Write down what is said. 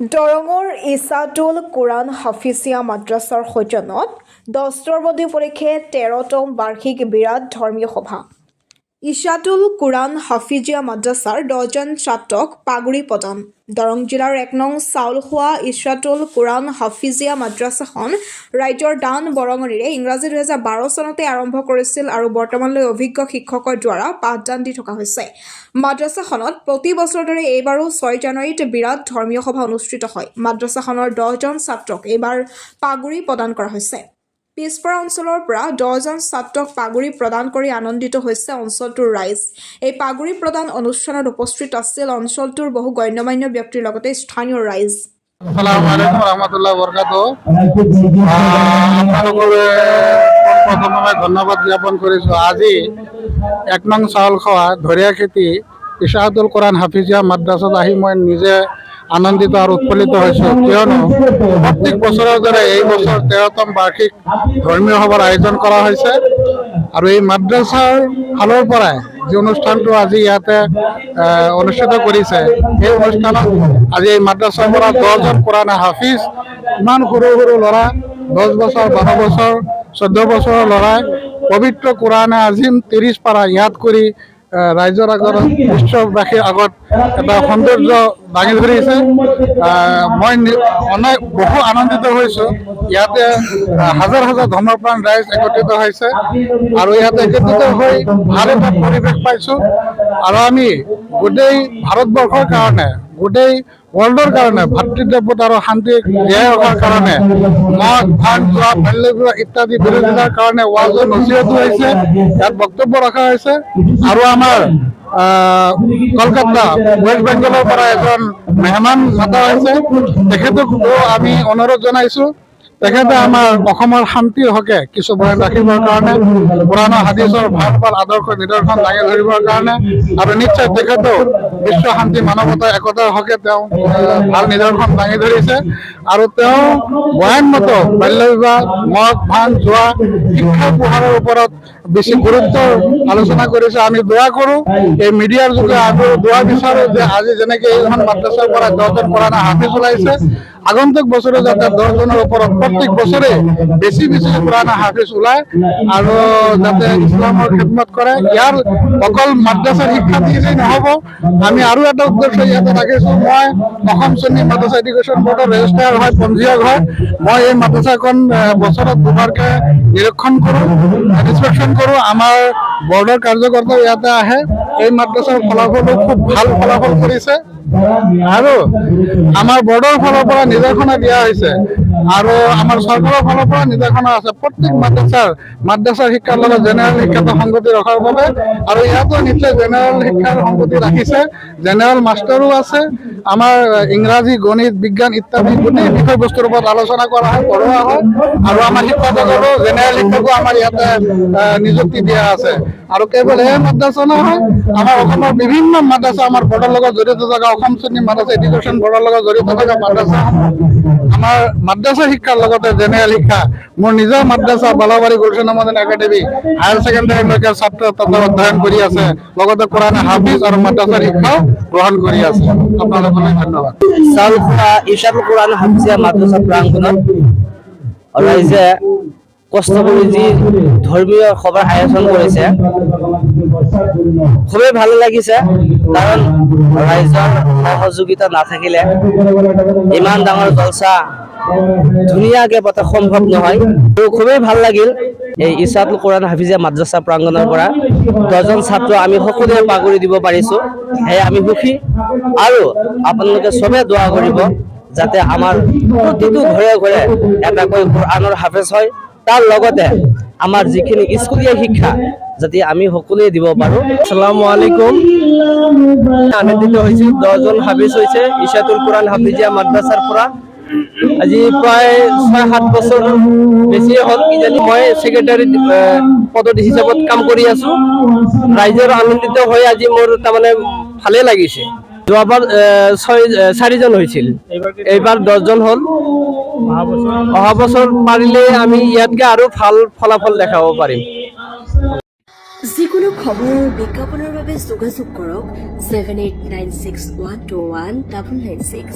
দৰঙৰ ইছাতুল কুৰাণ হাফিজিয়া মাদ্ৰাছাৰ সৌজন্যত দস্তৰবন্দী উপলক্ষে 13তম বাৰ্ষিক বিৰাট ধৰ্মীয় সভা। ইছাতুল কুৰাণ হাফিজিয়া মাদ্ৰাছাৰ 10জন ছাত্ৰক পাগুৰি প্ৰদান। দৰং জিলাৰ 1 নং চাউলখোৱা ইছাতুল কুৰাণ হাফিজিয়া মাদ্ৰাছাখন ৰাজ্যৰ দান বৰঙণিৰে ইংৰাজী 2012 চনতে আৰম্ভ কৰিছিল আৰু বৰ্তমানলৈ অভিজ্ঞ শিক্ষকৰ দ্বাৰা পাঠদান দি থকা হৈছে। মাদ্ৰাছাখনত প্ৰতি বছৰৰ দৰে এইবাৰো 6 জানুৱাৰীত বিৰাট ধৰ্মীয় সভা অনুষ্ঠিত হয়। মাদ্ৰাছাখনৰ 10জন ছাত্ৰক এইবাৰ পাগুৰি প্ৰদান কৰা হৈছে। পিছপৰা অঞ্চলৰ পৰা 10জন ছাত্ৰক পাগুৰি প্ৰদান কৰি আনন্দিত হৈছে অঞ্চলটোৰ ৰাইজ। এই পাগুৰি প্ৰদান অনুষ্ঠানত উপস্থিত আছিল অঞ্চলটোৰ বহু গণ্যমান্য ব্যক্তিৰ লগতে স্থানীয় ৰাইজ। আসসালামু আলাইকুম ৰহমতুল্লাহ বৰকাতুহ। প্ৰথমে ধন্যবাদ জ্ঞাপন কৰিছোঁ। আজি 1 নং চাউলখোৱা ধৰিয়া খেতি ইছাতুল কুৰাণ হাফিজিয়া মাদ্ৰাছাত আহি মই নিজে আনন্দিত আৰু উৎফুল্লিত হৈছোঁ, কিয়নো প্ৰত্যেক বছৰৰ দৰে এই বছৰ 13তম বাৰ্ষিক ধৰ্মীয় সভাৰ আয়োজন কৰা হৈছে আৰু এই মাদ্ৰাছাৰ ফালৰ পৰাই যি অনুষ্ঠানটো আজি ইয়াতে অনুষ্ঠিত কৰিছে, সেই অনুষ্ঠানত আজি এই মাদ্ৰাছাৰ পৰা 10জন কুৰাণী হাফিজ, ইমান সৰু সৰু ল'ৰা 10 বছৰ 12 বছৰ 14 বছৰৰ ল'ৰাই পবিত্ৰ কুৰাণে আজিম 30 পাৰা ইয়াত কৰি ৰাইজৰ আগত বিশ্ববাসীৰ আগত এটা সৌন্দৰ্য দাঙি ধৰিছে। মই বহু আনন্দিত হৈছোঁ। ইয়াতে হাজাৰ হাজাৰ ধৰ্মপ্ৰাণ ৰাইজ একত্ৰিত হৈছে আৰু ইয়াতে একত্ৰিত হৈ ভাল এটা পৰিৱেশ পাইছোঁ আৰু আমি গোটেই ভাৰতবৰ্ষৰ কাৰণে, গোটেই ৱৰ্ল্ডৰ কাৰণে ভাতৃত্ববোধ আৰু শান্তি জীয়াই ৰখাৰ কাৰণে মদ ভাং জুৱা বাল্য বিবাহ ইত্যাদি বিৰোধিতাৰ কাৰণে ৱাজৰ নচিহতো হৈছে, ইয়াত বক্তব্য ৰখা হৈছে আৰু আমাৰ কলকাতা ৱেষ্ট বেংগলৰ পৰা এজন মেহমান মাতা হৈছে। তেখেতকো আমি অনুৰোধ জনাইছোঁ তেখেতে আমাৰ অসমৰ শান্তিৰ হকে কিছু বয়ান ৰাখিবৰ কাৰণে, পুৰাণ হাদিছৰ ভাল ভাল আদৰ্শ নিদৰ্শন দাঙি ধৰিবৰ কাৰণে আৰু নিশ্চয় তেখেতেও বিশ্ব শান্তি মানৱতা একতাৰ হকে তেওঁ ভাল নিদৰ্শন দাঙি ধৰিছে আৰু তেওঁ বয়ান মতো বাল্য বিবাহ মদ ভাং জুৱা শিক্ষা পোহাৰৰ ওপৰত বেছি গুৰুত্ব আলোচনা কৰিছে। আমি দোয়া কৰোঁ, এই মিডিয়াৰ যোগে আমি দোয়া বিচাৰোঁ যে আজি যেনেকৈ এইখন মাদ্ৰাছাৰ পৰা 10জন কুৰাণী হাফিজ ওলাইছে, আগন্তুক বছৰে যাতে 10জনৰ ওপৰত প্ৰত্যেক বছৰে বেছি বেছি কুৰাণী হাফিজ ওলায় আৰু যাতে ইছলামৰ খিদমত কৰে। ইয়াৰ অকল মাদ্ৰাছাৰ শিক্ষাৰ্থীয়েই নহ'ব, আমি আৰু এটা উদ্দেশ্য ইয়াতে ৰাখিছোঁ। মই অসম সুন্নী মাদ্ৰাছা এডুকেশ্যন বৰ্ডৰ ৰেজিষ্ট্ৰাৰ হয়, পঞ্জীয়ক হয়। মই এই মাদ্ৰাছাখন বছৰত দুবাৰকৈ নিৰীক্ষণ কৰোঁ, ইনস্পেকশ্যন কৰোঁ। আমাৰ বৰ্ডৰ কাৰ্যকৰ্তাও ইয়াতে আহে। এই মাদ্ৰাছাৰ ফলাফলো খুব ভাল ফলাফল কৰিছে আৰু আমাৰ বৰ্ডৰ ফালৰ পৰা নিৰ্দেশনা দিয়া হৈছে আৰু আমাৰ চৰকাৰৰ ফালৰ পৰা নিৰ্দেশনা আছে প্ৰত্যেক মাদ্ৰাছাৰ শিক্ষাৰ লগত জেনেৰেল শিক্ষাটো সংগতি ৰখাৰ বাবে আৰু ইয়াতো নিশ্চয় জেনেৰেল শিক্ষাৰ সংগতি ৰাখিছে। জেনেৰেল মাষ্টাৰো আছে, আমাৰ ইংৰাজী গণিত বিজ্ঞান ইত্যাদি গোটেই বিষয়বস্তুৰ ওপৰত আলোচনা কৰা হয়, পঢ়োৱা হয় আৰু আমাৰ শিক্ষকসকলো জেনেৰেল শিক্ষকো আমাৰ ইয়াতে নিযুক্তি দিয়া আছে। আৰু কেৱল এই মাদ্ৰাছা নহয়, আমাৰ অসমৰ বিভিন্ন মাদ্ৰাছা আমাৰ বৰ্ডৰ লগত জড়িত থকা অসম সুন্নী মাদ্ৰাছা এডুকেশ্যন বৰ্ডৰ লগত জড়িত থকা মাদ্ৰাছা, আমাৰ মাদ্ৰাছা শিক্ষাৰ লগতে জেনেৰেল শিক্ষা, মোৰ নিজৰ মাদ্ৰাছা Balabari Gulshan modern academy higher ছেকেণ্ডেৰীলৈকে ছাত্ৰ তাতে অধ্যয়ন কৰি আছে, লগতে কুৰাণী হাফিজ আৰু মাদ্ৰাছাৰ শিক্ষাও গ্ৰহণ কৰি আছে। আপোনালোকলৈ ধন্যবাদ। চাউলখোৱা ইছাতুল কুৰাণ হাফিজিয়া মাদ্ৰাছা প্ৰাংগণত ৰাইজে কষ্ট কৰি যি ধৰ্মীয় সভাৰ আয়োজন কৰিছে খুবেই ভাল লাগিছে, কাৰণ ৰাইজৰ সহযোগিতা নাথাকিলে ইমান ডাঙৰ জলসা ধুনীয়াকে পতা সম্ভৱ নহয়। আৰু খুবেই ভাল লাগিল এই ইছাতুল কুৰাণ হাফিজিয়া মাদ্ৰাছা প্ৰাংগণৰ পৰা 10জন ছাত্ৰ আমি সকলোৱে পাগুৰি দিব পাৰিছোঁ, সেয়ে আমি সুখী। আৰু আপোনালোকে চবে দোৱা কৰিব যাতে আমাৰ প্ৰতিটো ঘৰে ঘৰে এটাকৈ কুৰাণৰ হাফেজ হয়, তাৰ লগতে আমাৰ যিখিনি স্কুলীয়া শিক্ষা যাতে আমি সকলোৱে দিব পাৰোঁ। আসসালামু আলাইকুম। আনন্দিত হৈছোঁ, 10জন হাফিজ হৈছে ইছাতুল কুৰাণ হাফিজিয়া মাদ্ৰাছাৰ পৰা। আজি প্ৰায় 6-7 বছৰ বেছিয়ে হ'ল কিজানি মই ছেক্ৰেটাৰী পদত হিচাপত কাম কৰি আছোঁ। ৰাইজৰ আনন্দিত হৈ আজি মোৰ তাৰমানে ভালে লাগিছে। যোৱাবাৰ 4জন হৈছিল, এইবাৰ 10জন হ'ল। অহা বছৰ পাৰিলে আমি ইয়াতকৈ আৰু ভাল ফলাফল দেখাব পাৰিম। যিকোনো খবৰ আৰু বিজ্ঞাপনৰ বাবে যোগাযোগ কৰক 7896121996।